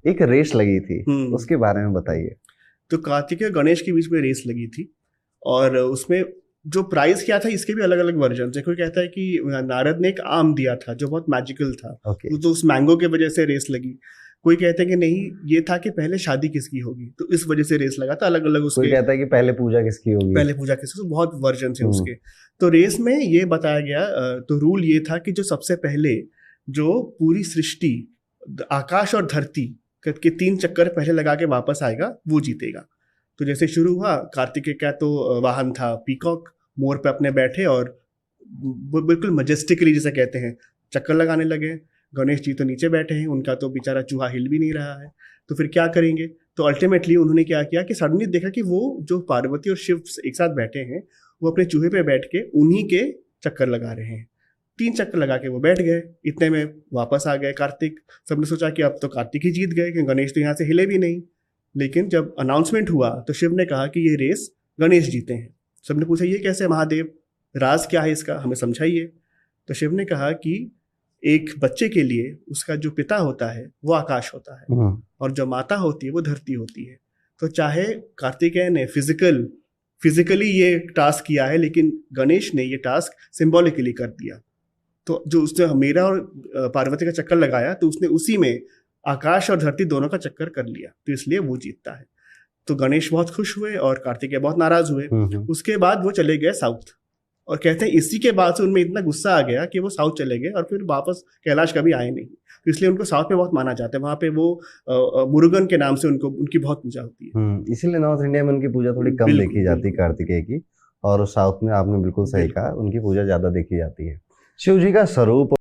एक रेस लगी थी, उसके बारे में बताइए। तो कार्तिकेय और गणेश के बीच में रेस लगी थी, और उसमें जो प्राइस क्या था, इसके भी अलग अलग वर्जन है। कोई कहता है कि नारद ने एक आम दिया था जो बहुत मैजिकल था, तो उस मैंगो के वजह से रेस लगी। कोई कहते हैं कि नहीं, ये था कि पहले शादी किसकी होगी, तो इस वजह से रेस लगा था। अलग अलग उसके, कोई कहता है कि पहले पूजा किसकी होगी, पहले पूजा किसकी, तो बहुत वर्जन थे उसके। तो रेस में ये बताया गया, तो रूल ये था कि जो सबसे पहले जो पूरी सृष्टि, आकाश और धरती के 3 चक्कर पहले लगा के वापस आएगा, वो जीतेगा। तो जैसे शुरू हुआ, कार्तिकेय का तो वाहन था पीकॉक, मोर पे अपने बैठे और बिल्कुल मजेस्टिकली जिसे कहते हैं चक्कर लगाने लगे। गणेश जी तो नीचे बैठे हैं, उनका तो बेचारा चूहा हिल भी नहीं रहा है, तो फिर क्या करेंगे। तो अल्टीमेटली उन्होंने क्या किया कि सडनली देखा कि वो जो पार्वती और शिव एक साथ बैठे हैं, वो अपने चूहे पे बैठ के उन्हीं के चक्कर लगा रहे हैं। 3 चक्कर लगा के वो बैठ गए। इतने में वापस आ गए कार्तिक। सबने सोचा कि अब तो कार्तिक ही जीत गए, कि गणेश तो यहाँ से हिले भी नहीं। लेकिन जब अनाउंसमेंट हुआ तो शिव ने कहा कि ये रेस गणेश जीते हैं। सबने पूछा ये कैसे महादेव, राज क्या है इसका, हमें समझाइए। तो शिव ने कहा कि एक बच्चे के लिए उसका जो पिता होता है वो आकाश होता है, और जो माता होती है वो धरती होती है। तो चाहे कार्तिकेय ने फिजिकली ये टास्क किया है, लेकिन गणेश ने ये टास्क सिंबॉलिकली कर दिया। तो जो उसने मेरा और पार्वती का चक्कर लगाया, तो उसने उसी में आकाश और धरती दोनों का चक्कर कर लिया, तो इसलिए वो जीतता है। तो गणेश बहुत खुश हुए और कार्तिकेय बहुत नाराज हुए। उसके बाद वो चले गए साउथ, और कहते हैं इसी के बाद से उनमें इतना गुस्सा आ गया कि वो साउथ चले गए और फिर वापस कैलाश कभी आए नहीं। तो इसलिए उनको साउथ में बहुत माना जाता है। वहाँ पे वो मुरुगन के नाम से उनकी बहुत पूजा होती है। इसीलिए नॉर्थ इंडिया में उनकी पूजा थोड़ी कम देखी जाती है कार्तिकेय की, और साउथ में आपने बिल्कुल सही कहा, उनकी पूजा ज्यादा देखी जाती है। शिव जी का स्वरूप